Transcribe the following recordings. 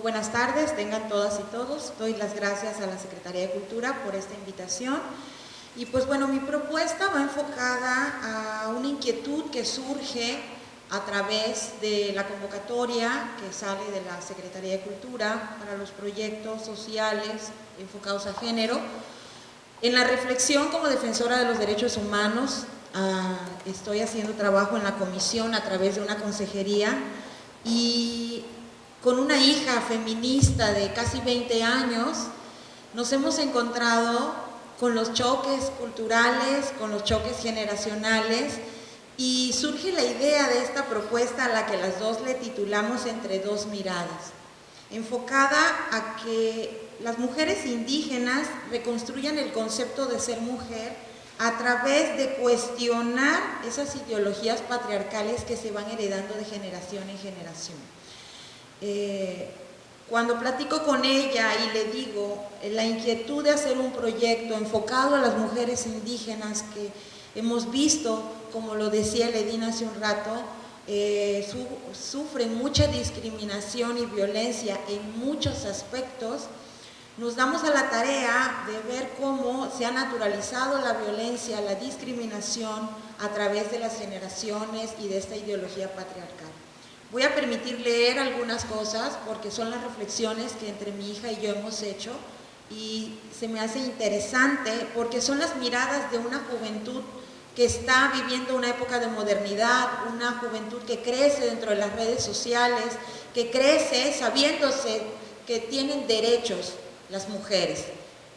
buenas tardes, tengan todas y todos. Doy las gracias a la Secretaría de Cultura por esta invitación. Y pues bueno, mi propuesta va enfocada a una inquietud que surge a través de la convocatoria que sale de la Secretaría de Cultura para los proyectos sociales enfocados a género. En la reflexión como defensora de los derechos humanos, estoy haciendo trabajo en la comisión a través de una consejería y con una hija feminista de casi 20 años, nos hemos encontrado con los choques culturales, con los choques generacionales, y surge la idea de esta propuesta a la que las dos le titulamos Entre dos miradas, enfocada a que las mujeres indígenas reconstruyan el concepto de ser mujer a través de cuestionar esas ideologías patriarcales que se van heredando de generación en generación. Cuando platico con ella y le digo la inquietud de hacer un proyecto enfocado a las mujeres indígenas que hemos visto, como lo decía Ledina hace un rato, sufren mucha discriminación y violencia en muchos aspectos, nos damos a la tarea de ver cómo se ha naturalizado la violencia, la discriminación a través de las generaciones y de esta ideología patriarcal. Voy a permitir leer algunas cosas porque son las reflexiones que entre mi hija y yo hemos hecho y se me hace interesante porque son las miradas de una juventud que está viviendo una época de modernidad, una juventud que crece dentro de las redes sociales, que crece sabiéndose que tienen derechos las mujeres.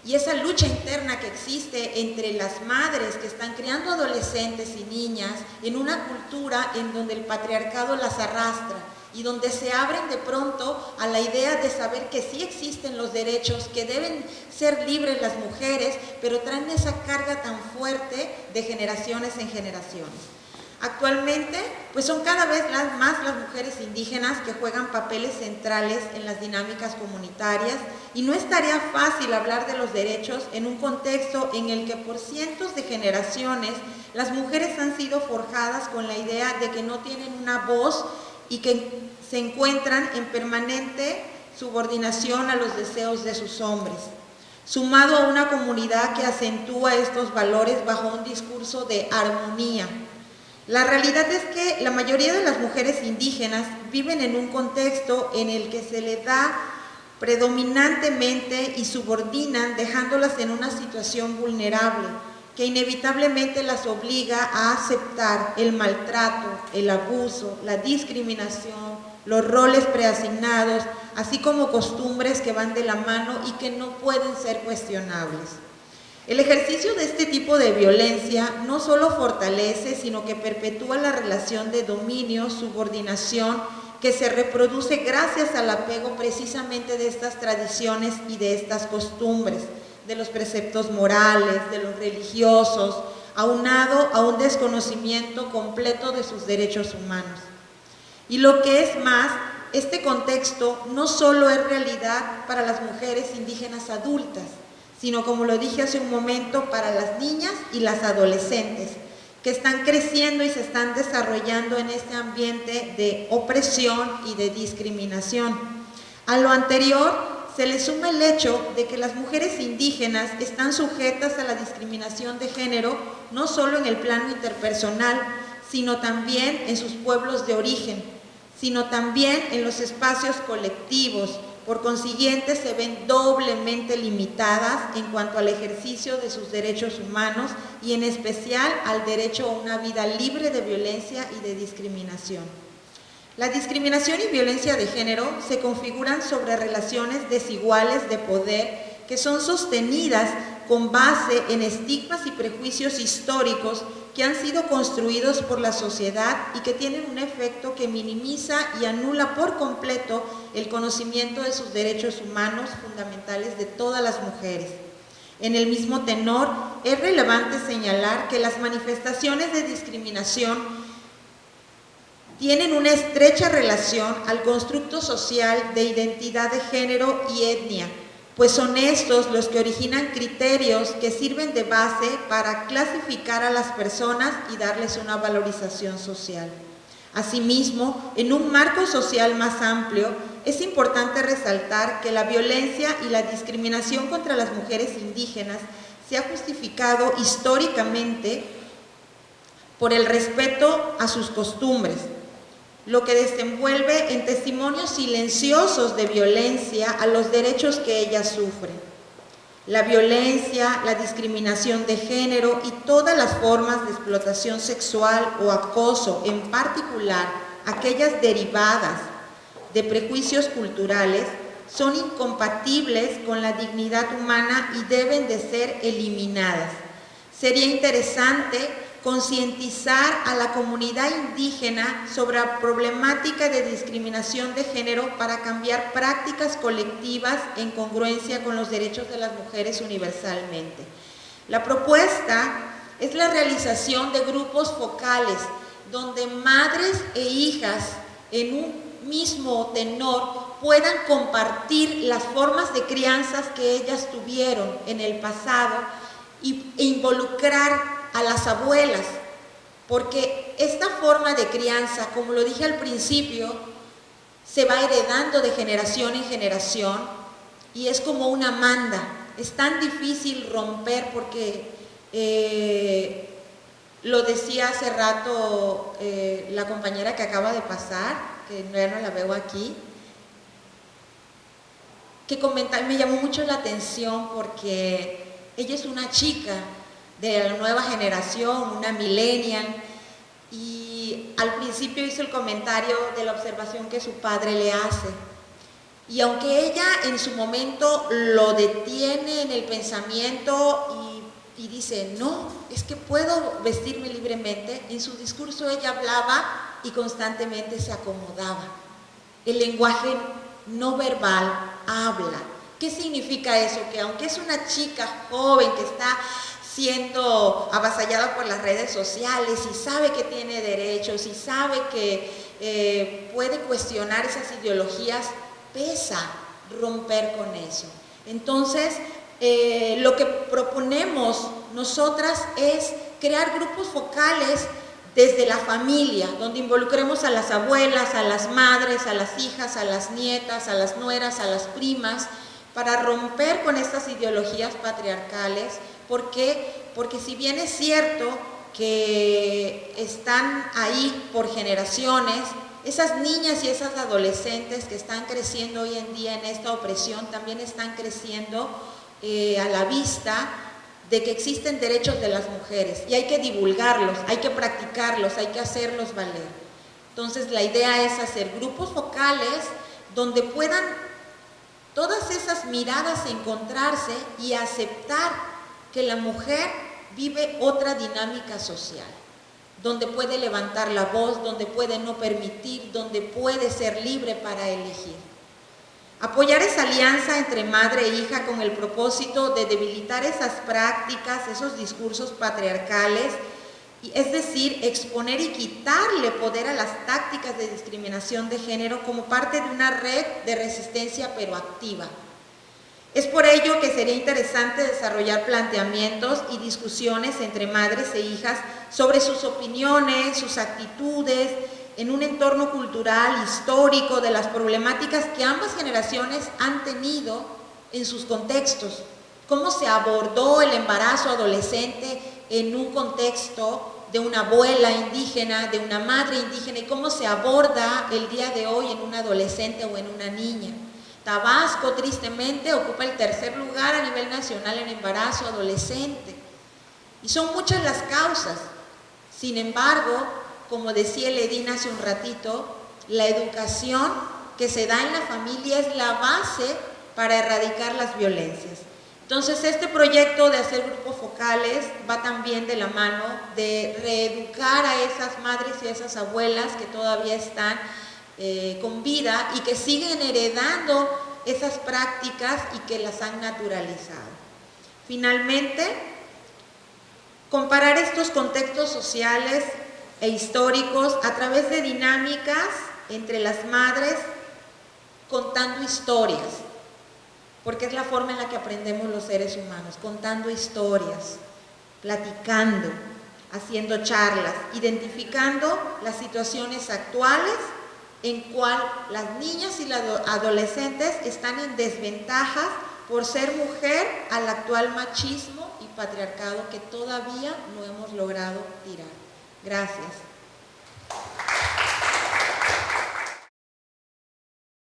Y esa lucha interna que existe entre las madres que están criando adolescentes y niñas en una cultura en donde el patriarcado las arrastra y donde se abren de pronto a la idea de saber que sí existen los derechos, que deben ser libres las mujeres, pero traen esa carga tan fuerte de generaciones en generaciones. Actualmente, pues son cada vez más las mujeres indígenas que juegan papeles centrales en las dinámicas comunitarias y no es tarea fácil hablar de los derechos en un contexto en el que por cientos de generaciones las mujeres han sido forjadas con la idea de que no tienen una voz y que se encuentran en permanente subordinación a los deseos de sus hombres, sumado a una comunidad que acentúa estos valores bajo un discurso de armonía. La realidad es que la mayoría de las mujeres indígenas viven en un contexto en el que se les da predominantemente y subordinan, dejándolas en una situación vulnerable, que inevitablemente las obliga a aceptar el maltrato, el abuso, la discriminación, los roles preasignados, así como costumbres que van de la mano y que no pueden ser cuestionables. El ejercicio de este tipo de violencia no solo fortalece, sino que perpetúa la relación de dominio, subordinación, que se reproduce gracias al apego precisamente de estas tradiciones y de estas costumbres, de los preceptos morales, de los religiosos, aunado a un desconocimiento completo de sus derechos humanos. Y lo que es más, este contexto no solo es realidad para las mujeres indígenas adultas, sino, como lo dije hace un momento, para las niñas y las adolescentes, que están creciendo y se están desarrollando en este ambiente de opresión y de discriminación. A lo anterior se le suma el hecho de que las mujeres indígenas están sujetas a la discriminación de género, no solo en el plano interpersonal, sino también en sus pueblos de origen, sino también en los espacios colectivos. Por consiguiente, se ven doblemente limitadas en cuanto al ejercicio de sus derechos humanos y en especial al derecho a una vida libre de violencia y de discriminación. La discriminación y violencia de género se configuran sobre relaciones desiguales de poder que son sostenidas con base en estigmas y prejuicios históricos que han sido construidos por la sociedad y que tienen un efecto que minimiza y anula por completo el conocimiento de sus derechos humanos fundamentales de todas las mujeres. En el mismo tenor, es relevante señalar que las manifestaciones de discriminación tienen una estrecha relación al constructo social de identidad de género y etnia, pues son estos los que originan criterios que sirven de base para clasificar a las personas y darles una valorización social. Asimismo, en un marco social más amplio, es importante resaltar que la violencia y la discriminación contra las mujeres indígenas se ha justificado históricamente por el respeto a sus costumbres, lo que desenvuelve en testimonios silenciosos de violencia a los derechos que ellas sufren. La violencia, la discriminación de género y todas las formas de explotación sexual o acoso, en particular aquellas derivadas de prejuicios culturales, son incompatibles con la dignidad humana y deben de ser eliminadas. Sería interesante concientizar a la comunidad indígena sobre la problemática de discriminación de género para cambiar prácticas colectivas en congruencia con los derechos de las mujeres universalmente. La propuesta es la realización de grupos focales donde madres e hijas en un mismo tenor puedan compartir las formas de crianzas que ellas tuvieron en el pasado e involucrar a las abuelas, porque esta forma de crianza, como lo dije al principio, se va heredando de generación en generación y es como una manda. Es tan difícil romper porque lo decía hace rato la compañera que acaba de pasar, que ya no la veo aquí, que comentaba, me llamó mucho la atención porque ella es una chica de la nueva generación, una millennial, y al principio hizo el comentario de la observación que su padre le hace. Y aunque ella en su momento lo detiene en el pensamiento y dice, no, es que puedo vestirme libremente, en su discurso ella hablaba y constantemente se acomodaba. El lenguaje no verbal habla. ¿Qué significa eso? Que aunque es una chica joven que está siendo avasallada por las redes sociales y sabe que tiene derechos y sabe que puede cuestionar esas ideologías, pesa romper con eso. Entonces, lo que proponemos nosotras es crear grupos focales desde la familia, donde involucremos a las abuelas, a las madres, a las hijas, a las nietas, a las nueras, a las primas, para romper con estas ideologías patriarcales. ¿Por qué? Porque si bien es cierto que están ahí por generaciones, esas niñas y esas adolescentes que están creciendo hoy en día en esta opresión también están creciendo a la vista de que existen derechos de las mujeres y hay que divulgarlos, hay que practicarlos, hay que hacerlos valer. Entonces la idea es hacer grupos focales donde puedan todas esas miradas encontrarse y aceptar que la mujer vive otra dinámica social, donde puede levantar la voz, donde puede no permitir, donde puede ser libre para elegir. Apoyar esa alianza entre madre e hija con el propósito de debilitar esas prácticas, esos discursos patriarcales, es decir, exponer y quitarle poder a las tácticas de discriminación de género como parte de una red de resistencia pero activa. Es por ello que sería interesante desarrollar planteamientos y discusiones entre madres e hijas sobre sus opiniones, sus actitudes, en un entorno cultural, histórico, de las problemáticas que ambas generaciones han tenido en sus contextos. Cómo se abordó el embarazo adolescente en un contexto de una abuela indígena, de una madre indígena, y cómo se aborda el día de hoy en un adolescente o en una niña. Tabasco, tristemente, ocupa el tercer lugar a nivel nacional en embarazo adolescente. Y son muchas las causas. Sin embargo, como decía Eledina hace un ratito, la educación que se da en la familia es la base para erradicar las violencias. Entonces, este proyecto de hacer grupos focales va también de la mano de reeducar a esas madres y a esas abuelas que todavía están con vida y que siguen heredando esas prácticas y que las han naturalizado. Finalmente, comparar estos contextos sociales e históricos a través de dinámicas entre las madres contando historias, porque es la forma en la que aprendemos los seres humanos, contando historias, platicando, haciendo charlas, identificando las situaciones actuales en cual las niñas y las adolescentes están en desventajas por ser mujer al actual machismo y patriarcado que todavía no hemos logrado tirar. Gracias.